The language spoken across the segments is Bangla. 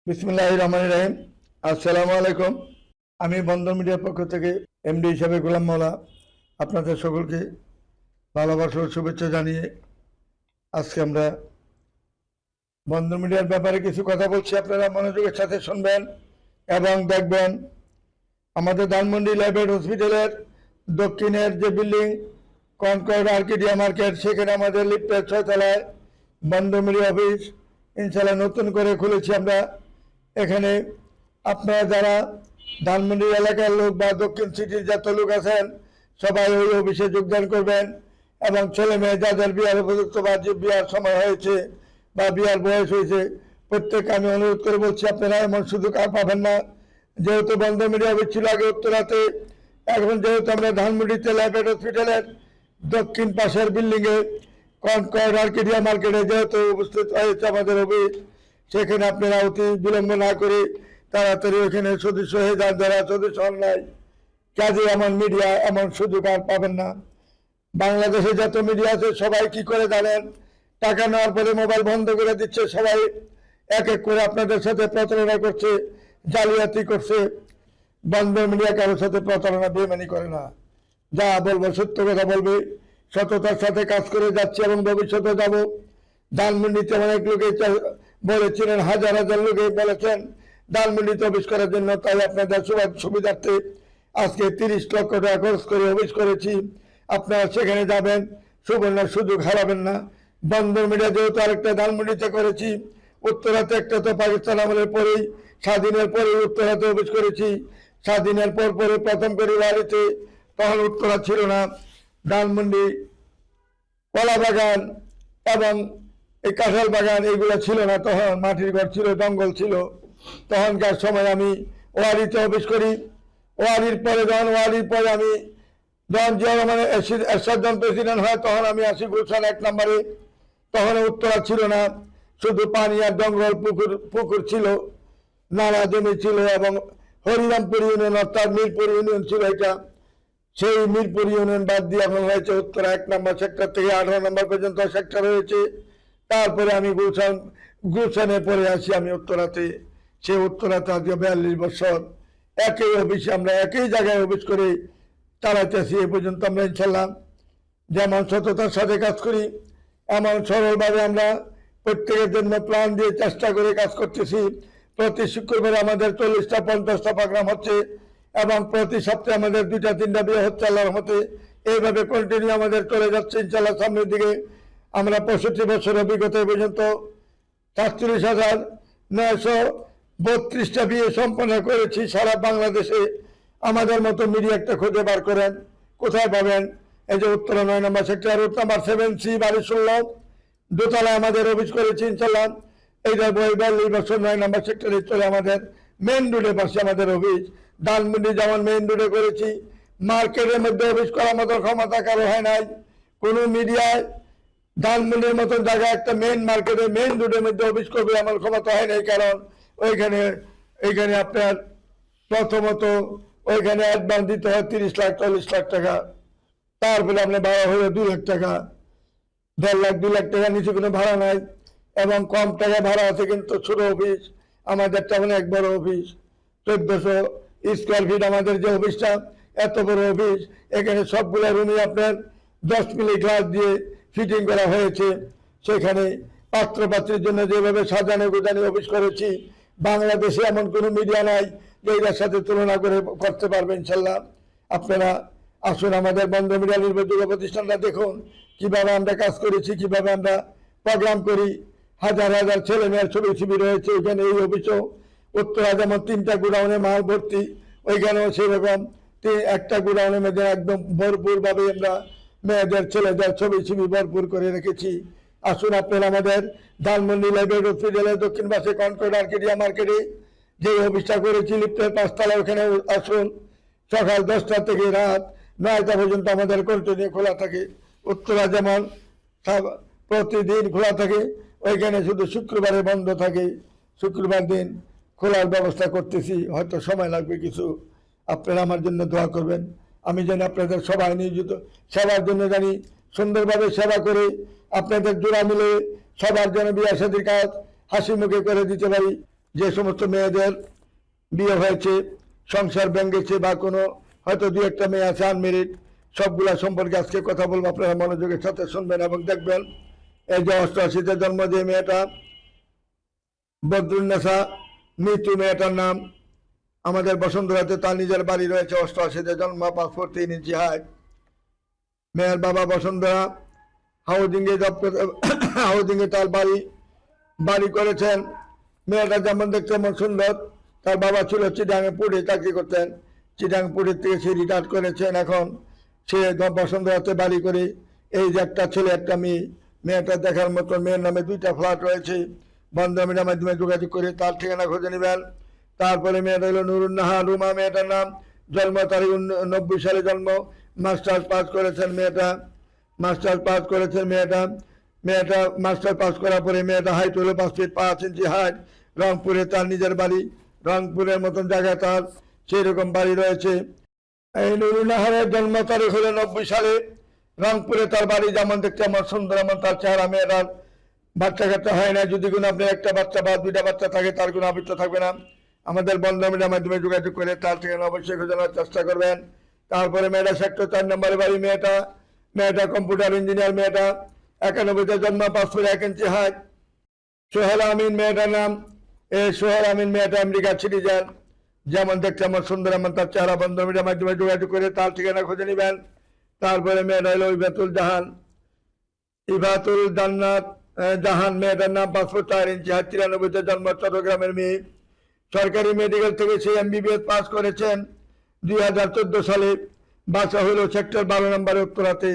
বিসমিল্লাহির রহমানির রহিম। আসসালামু আলাইকুম। আমি বন্ধন মিডিয়ার পক্ষ থেকে এমডি হিসাবে গোলাম মাওলা আপনাদের সকলকে ভালোবাসা ও শুভেচ্ছা জানিয়ে আজকে আমরা বন্ধন মিডিয়ার ব্যাপারে কিছু কথা বলছি। আপনারা মনোযোগের সাথে শুনবেন এবং দেখবেন। আমাদের ধানমন্ডি লাইব্রেরি হসপিটালের দক্ষিণের যে বিল্ডিং কনকর্ড আর্কিডিয়া মার্কেট, সেখানে আমাদের লিফটের 6 তলায় বন্ধন মিডিয়া অফিস ইনশাআল্লাহ নতুন করে খুলেছি আমরা। এখানে আপনারা যারা ধানমন্ডি এলাকার লোক বা দক্ষিণ সিটির যত লোক আছেন সবাই ওই অফিসে যোগদান করবেন এবং ছেলে মেয়ে যাদের বিয়ার উপযুক্ত বা যে বিয়ার সময় হয়েছে বা বিয়ার বয়স হয়েছে প্রত্যেক আমি অনুরোধ করে বলছি, আপনারা এমন সুযোগ আর পাবেন না। যেহেতু বন্ধন মিডিয়া অফিস ছিল আগে উত্তরাতে, এখন যেহেতু আমরা ধানমন্ডিতে লাইব্রেরি হসপিটালের দক্ষিণ পাশের বিল্ডিংয়ে কনকর্ড আর্কিডিয়া মার্কেটে যেহেতু উপস্থিত হয়েছে আমাদের অফিস, সেখানে আপনারা অতি বিলম্ব না করে তাড়াতাড়ি ওখানে সদস্য হয়ে যান যারা সদস্য হন নাই। কাজে এমন মিডিয়া এমন সুযোগ আর পাবেন না। বাংলাদেশে যত মিডিয়া আছে সবাই কি করে জানেন, টাকা নেওয়ার পরে মোবাইল বন্ধ করে দিচ্ছে, সবাই এক এক করে আপনাদের সাথে প্রতারণা করছে, জালিয়াতি করছে। বন্ধন মিডিয়া কারোর সাথে প্রতারণা বেইমানি করে না। যা বলবো সত্য কথা বলবে, সততার সাথে কাজ করে যাচ্ছে এবং ভবিষ্যতে যাব। ধানমন্ডিতে অনেক লোকে বলেছিলেন, হাজার হাজার লোকে বলেছেন ধানমন্ডিতে অফিস করার জন্য। তাই আপনাদের সুবিধার্থে আজকে 30 লক্ষ টাকা খরচ করে অফিস করেছি। আপনারা সেখানে যাবেন, সুবর্ণ সুযোগ হারাবেন না। বন্ধন মিডিয়া যেহেতু আরেকটা ধানমন্ডিতে করেছি, উত্তরাতে একটা তো পাকিস্তান আমলের পরেই স্বাধীনের পরেই উত্তরাতে অফিস করেছি। স্বাধীনের পর পরে প্রথম করে বাড়িতে, তখন উত্তরা ছিল না। ধানমন্ডি কলা বাগান এবং এই কাঁঠাল বাগান এগুলো ছিল না, তখন মাটির ঘর ছিল, জঙ্গল ছিল। তখনকার সময় আমি ওয়ারিতে অফিস করি। ওয়ারির পরে আমি যখন জিয়া রহমানের এরশাদ প্রেসিডেন্ট হয় তখন আমি আসি গুলশান 1 নম্বরে। তখন উত্তরা ছিল না, শুধু পানি আর জঙ্গল, পুকুর ছিল, নানা জমি ছিল এবং হরিরামপুর ইউনিয়ন অর্থাৎ মিরপুর ইউনিয়ন ছিল এটা। সেই মিরপুর ইউনিয়ন বাদ দিয়ে এখন হয়েছে উত্তরা 1 নম্বর সেক্টর থেকে 18 নম্বর পর্যন্ত সেক্টর হয়েছে। তারপরে আমি গুলশানে পরে আসি আমি উত্তরাতে। সে উত্তরাতে আজকে 42 বছর একই অফিসে আমরা একই জায়গায় অফিস করে চালাইতেছি এ পর্যন্ত। আমরা ইনশাল্লাহ যেমন সততার সাথে কাজ করি এমন সরলভাবে আমরা প্রত্যেকের জন্য প্ল্যান দিয়ে চেষ্টা করে কাজ করতেছি। প্রতি শুক্রবার আমাদের 40টা 50টা প্রোগ্রাম হচ্ছে এবং প্রতি সপ্তাহে আমাদের 2টা 3টা বিয়ে হচ্ছে আল্লাহর রহমতে। এইভাবে কন্টিনিউ আমাদের চলে যাচ্ছে ইনশাল্লাহ সামনের দিকে। আমরা 65 বছর অভিজ্ঞতা পর্যন্ত 47,932টা বিয়ে সম্পন্ন করেছি সারা বাংলাদেশে। আমাদের মতো মিডিয়া একটা খুঁজে বার করেন, কোথায় পাবেন? এই যে উত্তরা 9 নম্বর সেক্টর, রোড নাম্বার 7C, বাড়ি 16, দোতলায় আমাদের অফিস করেছি ইনশাল্লাহ। এই যে 42 বছর 9 নম্বর সেক্টরে চলে আমাদের মেইন রোডে পাশে আমাদের অফিস। ধানমন্ডি যেমন মেইন রোডে করেছি, মার্কেটের মধ্যে অফিস করার মতো ক্ষমতা কারো হয় নাই। কোনো মিডিয়ায় ধানমন্ডির মতন জায়গায় একটা মেইন মার্কেটে মেইন রোডের মধ্যে অফিস করবে এমন ক্ষমতা হয় নাই। কারণ ওইখানে আপনার প্রথমত ওইখানে অ্যাডভান্স দিতে হয় 30 লাখ 40 লাখ টাকা, তারপরে আপনি ভাড়া হলে 2 লাখ টাকা, 1.5 লাখ 2 লাখ টাকা নিচে কোনো ভাড়া নাই এবং কম টাকা ভাড়া আছে। কিন্তু ছোট অফিস, আমাদেরটা অনেক বড় অফিস, 1400 স্কোয়ার ফিট আমাদের যে অফিসটা, এত বড় অফিস। এখানে সবগুলো রুমে আপনার 10 মিলি গ্লাস দিয়ে ফিটিং করা হয়েছে। সেখানে পাত্র পাত্রীর জন্য যেভাবে সাজানো গোজানো অফিস করেছি, বাংলাদেশে এমন কোনো মিডিয়া নাই যে এটার সাথে তুলনা করে করতে পারবে ইনশাল্লাহ। আপনারা আসুন আমাদের বন্ধন মিডিয়া নির্ভরযোগ্য প্রতিষ্ঠানটা দেখুন কিভাবে আমরা কাজ করেছি, কিভাবে আমরা প্রোগ্রাম করি। হাজার হাজার ছেলে মেয়ের ছবি ছবি রয়েছে এখানে। এই অফিসও উত্তরা যেমন 3টা গোডাউনে মাল ভর্তি, ওইখানেও সেরকম একটা গোডাউনের মধ্যে একদম ভরপুরভাবে আমরা মেয়েদের ছেলেদের ছবি ছবি ভরপুর করে রেখেছি। আসুন আপনারা আমাদের ধানমন্ডি লাইব্রেরি হসপিটালের দক্ষিণ পাশে কনকর্ড আর্কিডিয়া মার্কেটে যে অফিসটা করেছি লিফটের 5 তলা, ওখানে আসুন। সকাল 10টা থেকে রাত 9টা পর্যন্ত আমাদের কন্টিনিউ খোলা থাকে। উত্তরা যেমন প্রতিদিন খোলা থাকে, ওইখানে শুধু শুক্রবারে বন্ধ থাকে। শুক্রবার দিন খোলার ব্যবস্থা করতেছি, হয়তো সময় লাগবে কিছু। আপনারা আমার জন্য দোয়া করবেন। আমি জানি আপনাদের সবাই নিয়োজিত সেবার জন্য জানি সুন্দরভাবে সেবা করে আপনাদের জোড়া মিলে সবার জন্য বিয়ে শাদীর কাজ হাসি মুখে করে দিতে পারি। যে সমস্ত মেয়েদের বিয়ে হয়েছে, সংসার ভেঙেছে, বা কোনো হয়তো দু একটা মেয়ে আছে আনমেরিড, সবগুলা সম্পর্কে আজকে কথা বলবো। আপনারা মনোযোগের সাথে শুনবেন এবং দেখবেন। এই যে 88-তে জন্ম যে মেয়েটা, বদরুন্নেসা মৃত্যু মেয়েটার নাম, আমাদের বসুন্ধরাতে তার নিজের বাড়ি রয়েছে। 88-তে জন্ম, পাসপোর্ট 3 ইঞ্চি হাইট। মেয়ের বাবা বসুন্ধরা হাউজিংয়ে জব করে, হাউজিংয়ে তার বাড়ি করেছেন। মেয়েটা যেমন দেখতে তেমন সুন্দর। তার বাবা ছিল চিটাঙে পুরে চাকরি করতেন, চিটাং পুরের থেকে সে রিটায়ার করেছেন। এখন সে বসুন্ধরাতে বাড়ি করে, এই যে একটা ছেলে একটা মেয়ে, মেয়েটা দেখার মতো। মেয়ের নামে 2টা ফ্ল্যাট রয়েছে। বন্ধমিটার মাধ্যমে যোগাযোগ করে তার ঠিকানা খুঁজে নেবেন। তারপরে মেয়েটা হলো নুরুন্নাহা রুমা, মেয়েটার নাম। জন্ম তারিখ 90 সালে জন্ম। মাস্টার্স পাস করেছেন মেয়েটা, মাস্টার্স পাস করেছেন মেয়েটা। মেয়েটা মাস্টার পাস করার পরে মেয়েটা হাইট হলো 5 ফিট 5 ইঞ্চি হাইট। রংপুরে তার নিজের বাড়ি, রংপুরের মতন জায়গায় তার সেই রকম বাড়ি রয়েছে। এই নুরুন্নাহারের জন্ম তারিখ হলো 90 সালে। রংপুরে তার বাড়ি। যেমন দেখতে আমার সুন্দর, এমন তার চেহারা। মেয়েটার বাচ্চা কাচ্চা হয় না। যদি কোনো আপনার একটা বাচ্চা বা 2টা বাচ্চা থাকে, তার কোনো আবৃত্ত থাকবে না। আমাদের বন্ধমিটার মাধ্যমে যোগাযোগ করে তার ঠিকানা অবশ্যই খোঁজানোর চেষ্টা করবেন। তারপরে মেয়েটা সেক্টর 4 নম্বরে বাড়ি। মেয়েটা কম্পিউটার ইঞ্জিনিয়ার। মেয়েটা 91-তে জন্ম, 5 ফুট 1 ইঞ্চি হাইট। সোহেল আমিন মেয়েটার নাম। এই সোহেল আমিন মেয়েটা আমেরিকার সিটিজেন। যেমন দেখতে আমার সুন্দর, এমন তার চেহারা। বন্ধমিটার মাধ্যমে যোগাযোগ করে তার ঠিকানা খুঁজে নেবেন। তারপরে মেয়েটা হলো ইবাতুল জান্নাত জাহান, মেয়েটার নাম। 5 ফুট 4 ইঞ্চি হাইট। 93-তে জন্ম, চট্টগ্রামের মেয়ে। সরকারি মেডিকেল থেকে সে MBBS পাস করেছেন 2014 সালে। বাসা হলো সেক্টর 12 নম্বরে, উত্তরাতে।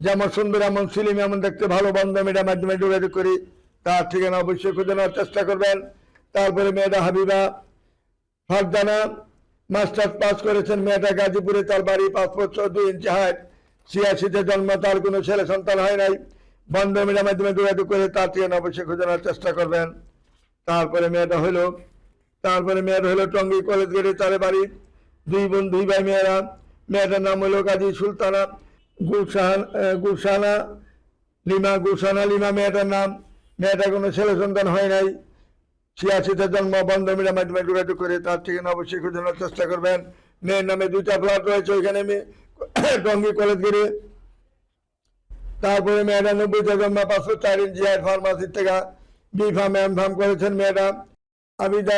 যেমন সুন্দর, এমন সিলিম, এমন দেখতে ভালো। বন্ধমিটার মাধ্যমে যোগাযোগ করি তার ঠিকানা অবশ্যই খুঁজে নেওয়ার চেষ্টা করবেন। তারপরে মেয়েটা হাবিবা ফারজানা, মাস্টার্স পাস করেছেন। মেয়েটা গাজীপুরে তার বাড়ি। 5 ফুট 2 ইঞ্চি হাইট। 86-তে জন্ম, তার কোনো ছেলে সন্তান হয় নাই। বন্ধমিটার মাধ্যমে যোগাযোগ করে তার ঠিকানা অবশ্যই খুঁজে নেওয়ার চেষ্টা করবেন। তারপরে মেয়েটা হলো টঙ্গী কলেজ গেটে তার বাড়ি। 2 বোন 2 ভাই মেয়েরা। মেয়েটার নাম হলো গাজী সুলতানা গুলশানা লিমা মেয়েটার নাম। মেয়েটা কোনো ছেলে সন্তান হয় নাই। 86-তে জন্ম। বন্ধমিটার মাধ্যমে যোগাযোগ করে তার ঠিকানা অবশ্যই খুঁজে নেওয়ার চেষ্টা করবেন। মেয়ের নামে 2টা ফ্ল্যাট রয়েছে ওইখানে, টঙ্গী কলেজ গেটে। তারপরে মেয়েটা 90-তে জন্ম, 5 ফুট 4 ইঞ্চি হাইট। ফার্মাসির থেকে B.Pharm M.Pharm করেছেন মেয়েটা। আবিদা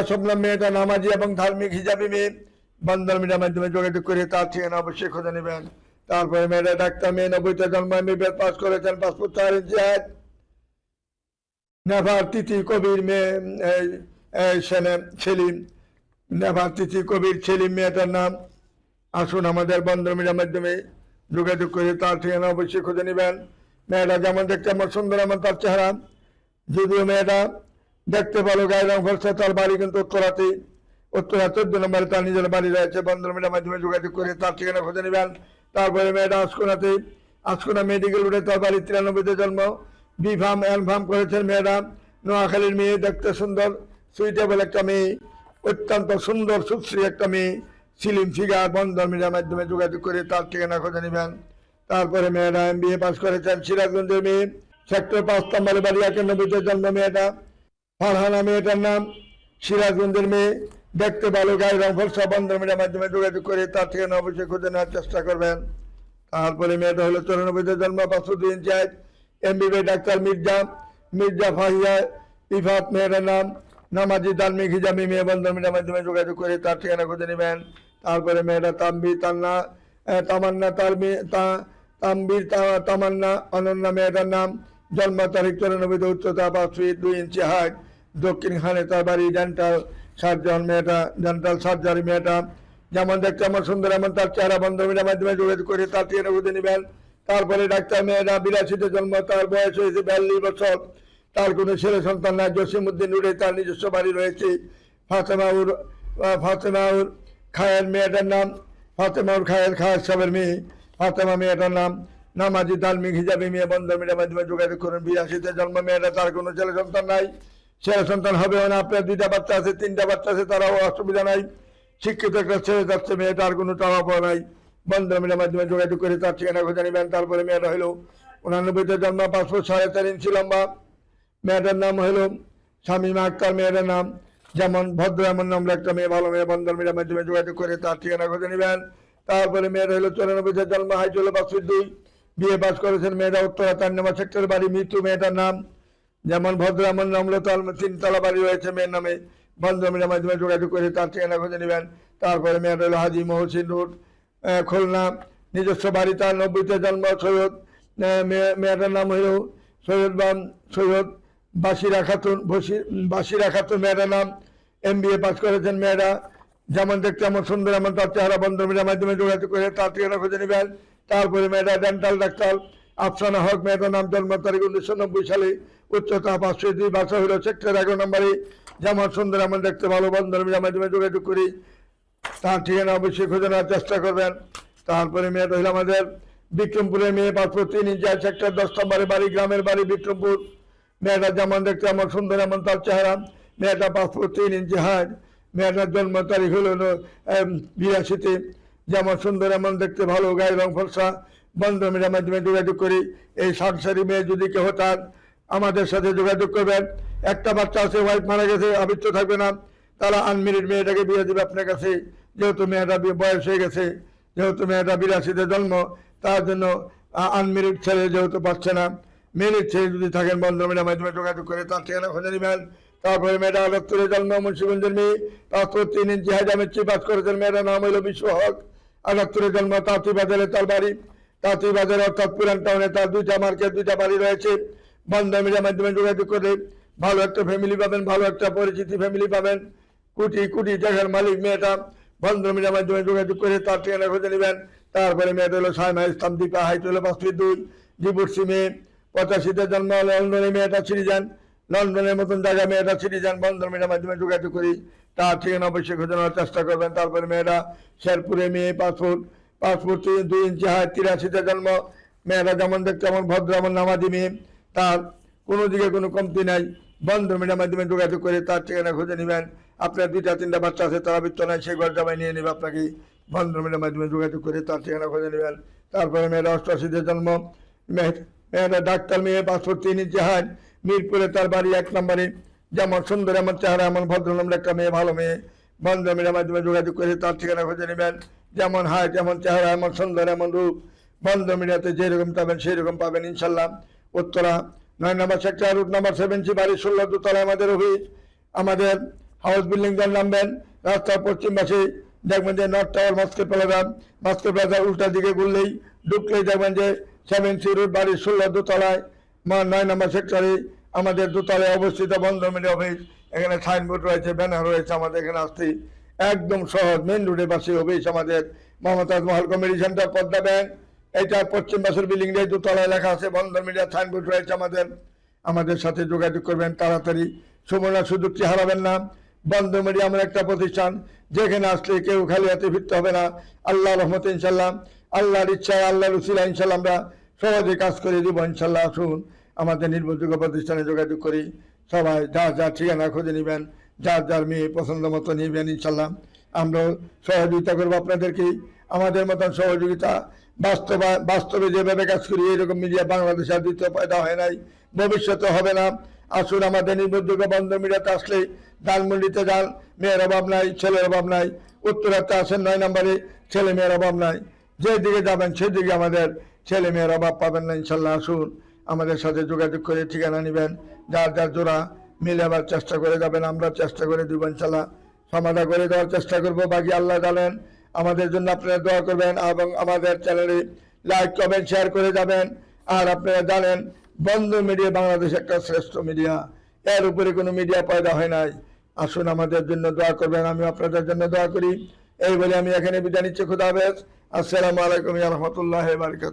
শবনাম মেয়েটা নামাজি এবং ধার্মিক হিজাবি মেয়ে। বন্ধমিটার মাধ্যমে যোগাযোগ করে তার ঠিকানা অবশ্যই খুঁজে নেবেন। তারপরে মেয়েটা ডাক্তার মেয়ে। 90-তে জন্ম, MBBS পাস করেছেন। 5 ফুট 4 ইঞ্চি হাইট। নেভার তিথি কবির মেয়ে সেলিম মেয়েটার নাম। আসুন আমাদের বন্ধমিটার মাধ্যমে যোগাযোগ করে তার ঠিকানা অবশ্যই খুঁজে নেবেন। মেয়েটা যেমন দেখতে আমার সুন্দর, এমন তার চেহারা। যদিও মেয়েটা দেখতে ভালো, গায়ের রং ফর্সা। তার বাড়ি কিন্তু উত্তরা 14 নম্বরে তার নিজের বাড়ি রয়েছে। বন্ধমিটার মাধ্যমে যোগাযোগ করে তার ঠিকানা খুঁজে নেবেন। তারপরে মেয়েটা আশকোনা মেডিকেল রোডে তার বাড়ি। 93-তে জন্ম। B.Pharm M.Pharm করেছেন মেয়েটা। নোয়াখালীর মেয়ে, দেখতে সুন্দর, সুইটেবল একটা মেয়ে, অত্যন্ত সুন্দর সুশ্রী একটা মেয়ে, সিলিম ফিগার। বন্ধমিটার মাধ্যমে যোগাযোগ করে তার ঠিকানা খুঁজে নেবেন। তারপরে মেয়েটা MBA পাস করেছেন। সিরাজগঞ্জের মেয়ে, সেক্টর 5 নম্বরে বাড়ি। 91-তে জন্ম মেয়েটা। ফারহানা মেয়েটার নাম। সিরাজগঞ্জের মেয়ে, দেখতে ভালো, গায়ের রং ফর্সা। বন্ধমিটার মাধ্যমে যোগাযোগ করে তার ঠিকানা অবশ্যই খুঁজে নেওয়ার চেষ্টা করবেন। তারপরে মেয়েটা হলো 94-তে জন্ম, 5 foot 2 inch height. MBBS doctor Mirza Fahia Ifat মেয়েটার নাম। নামাজি ধার্মিক হিজাবি মেয়ে। বন্ধমিটার মাধ্যমে যোগাযোগ করে তার ঠিকানা খুঁজে নেবেন। তারপরে মেয়েটা তামান্না অনন্যা মেয়েটার নাম। জন্ম তারিখ 94, উচ্চতা 5 ফিট 2 ইঞ্চি হাইট। দক্ষিণখানে তার বাড়ি। ডেন্টাল সার্জারি মেয়েটা। যেমন দেখতে আমার সুন্দর, এমন তার চেহারা। বন্ধমিটার মাধ্যমে যোগাযোগ করে তার ঠিকানা খুঁজে নেবেন। তারপরে ডাক্তার মেয়েটা। 82-তে জন্ম, তার বয়স হয়েছে 42 বছর। তার কোনো ছেলে সন্তান নাই। জসিমউদ্দিন রোডে তার নিজস্ব বাড়ি রয়েছে। ফাতেমাউর খায়ের মেয়েটার নাম। ফাতেমাউর খায়ের সাহেবের মেয়ে ফাতেমা মেয়েটার নাম। নামাজি ধার্মিক হিজাবি মেয়ে। বন্ধমিটার মাধ্যমে যোগাযোগ করুন। 82-তে জন্ম মেয়েটা। তার কোনো ছেলে সন্তান নাই। ছেলে সন্তান হবে না। আপনার 2টা বাচ্চা আছে, 3টা বাচ্চা আছে, তারাও অসুবিধা নাই। শিক্ষিত একটা ছেলে যাচ্ছে, মেয়েটার কোনো টাকা পাওয়া নাই। বন্ধমিটার মাধ্যমে যোগাযোগ করে তার ঠিকানা খুঁজে নেবেন। তারপরে মেয়েটা হলো 1989-তে জন্ম, 5 ফুট 4.5 ইঞ্চি লম্বা। মেয়েটার নাম হলো শামীমা আক্তার। মেয়েটার নাম যেমন ভদ্র এমন নাম একটা মেয়ে, ভালো মেয়ে। বন্ধন মিডিয়ার মাধ্যমে যোগাযোগ করে তার ঠিকানা খুঁজে নেবেন। তারপরে মেয়েটা হলো 94-তে জন্ম, হাইট হলো 5 ফিট 2, বিয়ে পাস করেছেন। মেয়েটা উত্তরা 4 নম্বর সেক্টর, বাড়ি মৃত্যু। মেয়েটার নাম যেমন ভদ্র এমন নাম হলো, তার 3 তলা বাড়ি রয়েছে মেয়ের নামে। বন্ধন মিডিয়ার মাধ্যমে যোগাযোগ করে তার ঠিকানা খুঁজে নেবেন। তারপরে মেয়েটা হলো হাজি মহসিন রোড, খুলনা, নিজস্ব বাড়ি তার। 90-তে জন্ম, সৈয়দ। মেয়েটার নাম হলো সৈয়দ বাসিরা খাতুন। বাসিরা খাতুন মেয়েটার নাম। MBA পাস করেছেন। মেয়েরা যেমন দেখতে এমন সুন্দর, এমন তার চেহারা। বন্ধন মিডিয়ার মাধ্যমে যোগাযোগ করে তার ঠিকানা খুঁজে নেবেন। তারপরে মেয়েটা ডেন্টাল ডাক্তার আফসানা হক। মেয়েটার নাম, জন্ম তারিখ 1990 সালে, উচ্চতা 5 ফিট 2, বাসা হলো সেক্টর 11 নম্বরে। যেমন সুন্দর এমন দেখতে ভালো। বন্ধন মিডিয়ার মাধ্যমে যোগাযোগ করি তার ঠিকানা অবশ্যই খুঁজে নেওয়ার চেষ্টা করবেন। তারপরে মেয়েটা হলো আমাদের বিক্রমপুরের মেয়ে, 5 ফুট 3 ইঞ্চি, সেক্টর 10 নম্বরে বাড়ি, গ্রামের বাড়ি বিক্রমপুর। মেয়েটা যেমন দেখতে এমন সুন্দর, এমন তার চেহারা। মেয়েটা 5 ফুট 3 ইঞ্চি হাইট। মেয়েটার জন্ম তারিখ হলো 82-তে। যেমন সুন্দর এমন দেখতে ভালো, গায়ের রং ফর্সা। বন্ধন মিডিয়ার মাধ্যমে যোগাযোগ করি। এই সংসারী মেয়ে যদি কেহ চান আমাদের সাথে যোগাযোগ করবেন। একটা বাচ্চা আছে, ওয়াইফ মারা গেছে, আবৃত্ত থাকবে না, তারা আনমেরিড মেয়েটাকে বিয়ে দেবে আপনার কাছে। যেহেতু মেয়েটা বয়স হয়ে গেছে, যেহেতু মেয়েটা 82-তে জন্ম, তার জন্য আনমেরিড ছেলে যেহেতু পাচ্ছে না, মেরিড ছেলে যদি থাকেন বন্ধন মিডিয়ার মাধ্যমে যোগাযোগ করে তার ঠিকানা খুঁজে নেবেন। তারপরে মেয়েটা 78-এ জন্ম, মুন্সিগঞ্জের মেয়ে, 5 ফুট 3 ইঞ্চি হাইট, মেট্রি পাস করেছেন। মেয়েটার নাম হলো বিশ্ব হক। 78-এ জন্ম, তাঁতি বাজারে তার বাড়ি। তাঁতি বাজারে অর্থাৎ পুরান টাউনে তার 2টা মার্কেট, 2টা বাড়ি রয়েছে। বন্ধন মিডিয়ার মাধ্যমে যোগাযোগ করে ভালো একটা ফ্যামিলি পাবেন, ভালো একটা পরিচিতি ফ্যামিলি পাবেন। কোটি কোটি টাকার মালিক মেয়েটা। বন্ধন মিডিয়ার মাধ্যমে যোগাযোগ করে তার ঠিকানা খুঁজে নেবেন। তারপরে মেয়েটা হলো সাইমা ইসলাম দীপা, হাইট হলো 5 ফিট 2, ডিভোর্সি মেয়ে, 85-তে জন্ম, লন্ডনে মেয়েটা সিটিজেন। লন্ডনের মতন জায়গায় মেয়েটা সিটিজেন। বন্ধন মিডিয়ার মাধ্যমে যোগাযোগ করি তার ঠিকানা অবশ্যই খুঁজে নেওয়ার চেষ্টা করবেন। তারপরে মেয়েটা শেরপুরে মেয়ে, 5 ফুট 2 ইঞ্চি হাইট, 83-তে জন্ম। মেয়েটা যেমন দেখতে এমন ভদ্র, এমন নামাজি মেয়ে, তার কোনো দিকে কোনো কমতি নাই। বন্ধন মিডিয়ার মাধ্যমে যোগাযোগ করে তার ঠিকানা খুঁজে নেবেন। আপনার 2-3টা বাচ্চা আছে, তারা বৃত্ত নাই, সে ঘর জামাই নিয়ে নেবে আপনাকে। বন্ধন মিডিয়ার মাধ্যমে যোগাযোগ করে তার ঠিকানা খুঁজে নেবেন। তারপরে মেয়েটা 88-তে জন্ম, মেয়েটা ডাক্তার মেয়ে, 5 ফুট 3 ইঞ্চি হাইট, মিরপুরে তার বাড়ি 1 নম্বরে। যেমন সুন্দর এমন চেহারা, এমন ভদ্রনামের একটা মেয়ে, ভালো মেয়ে। বন্ধন মিডিয়ার মাধ্যমে যোগাযোগ করে তার ঠিকানা খুঁজে নেবেন। যেমন হাইট, এমন চেহারা, এমন সুন্দর, এমন রূপ। বন্ধন মিডিয়াতে যেরকম পাবেন সেই রকম পাবেন ইনশাল্লাহ। উত্তরা 9 নম্বর সেক্টর, রুট নাম্বার 70, বাড়ি 16 দোতলায় আমাদের অফিস। আমাদের হাউস বিল্ডিং যার নামবেন, রাস্তার পশ্চিম পাশে দেখবেন যে নর্থ টাওয়ার মাস্কের প্লাজা। মাস্কের প্লাজার উল্টা দিকে ঘুরলেই ঢুকলেই দেখবেন যে 7C রোড, বাড়ি 16 দোতলায়, 9 নম্বর সেক্টরে আমাদের দোতলায় অবস্থিত বন্ধন মিডিয়া অফিস। এখানে সাইনবোর্ড রয়েছে, ব্যানার রয়েছে, আমাদের এখানে আসতে একদম সহজ, মেন রোডের পাশে অফিস আমাদের। Mumtaz Mahal community centre, Padma bank, এটা পশ্চিম পাশের বিল্ডিং এর দোতলায় লেখা আছে বন্ধন মিডিয়া, সাইনবোর্ড রয়েছে আমাদের। আমাদের সাথে যোগাযোগ করবেন তাড়াতাড়ি, সুবর্ণ সুযোগটি হারাবেন না। বন্ধন মিডিয়া আমার একটা প্রতিষ্ঠান, যেখানে আসলে কেউ খালি হাতে ফিরতে হবে না। আল্লাহর রহমতে ইনশাল্লাহ, আল্লাহর ইচ্ছায়, আল্লাহর উসিলায় ইনশাল্লাহ আমরা সহজে কাজ করে দিব ইনশাল্লাহ। আসুন আমাদের নির্ভরযোগ্য প্রতিষ্ঠানে যোগাযোগ করি। সবাই যার যার ঠিকানা খুঁজে নেবেন, যার যার মেয়ে পছন্দ মতো নেবেন ইনশাল্লাহ। আমরা সহযোগিতা করবো আপনাদেরকে। আমাদের মতন সহযোগিতা বাস্তবে যেভাবে কাজ করি, এরকম মিডিয়া বাংলাদেশে আর দ্বিতীয় পয়দা হয় নাই, ভবিষ্যতে হবে না। আসুন আমাদের নির্ভরযোগ্য বন্ধন মিডিয়াতে আসলে ধানমন্ডিতে যান, মেয়ের অভাব নাই, ছেলের অভাব নাই। উত্তরাতে আসেন 9 নম্বরে, ছেলে মেয়ের অভাব নাই। যেদিকে যাবেন সেদিকে আমাদের ছেলে মেয়ের অভাব পাবেন না ইনশাল্লাহ। আসুন আমাদের সাথে যোগাযোগ করে ঠিকানা নেবেন, যার যার জোড়া মিলে আবার চেষ্টা করে যাবেন। আমরা চেষ্টা করে দিব ইনশাল্লাহ, সমাধান করে দেওয়ার চেষ্টা করব। বাকি আল্লাহ জানেন। আমাদের জন্য আপনারা দোয়া করবেন এবং আমাদের চ্যানেলে লাইক কমেন্ট শেয়ার করে যাবেন। আর আপনারা জানেন বন্ধন মিডিয়া বাংলাদেশ একটা শ্রেষ্ঠ মিডিয়া, এর উপরে কোনো মিডিয়া পয়দা হয় নাই। আসুন আমাদের জন্য দোয়া করবেন, আমি আপনাদের জন্য দোয়া করি। এই বলে আমি এখানে বিদায় নিচ্ছি। খুদা হাফেজ। আসসালামু আলাইকুম ওয়া রাহমাতুল্লাহি ওয়া বারাকাতুহু।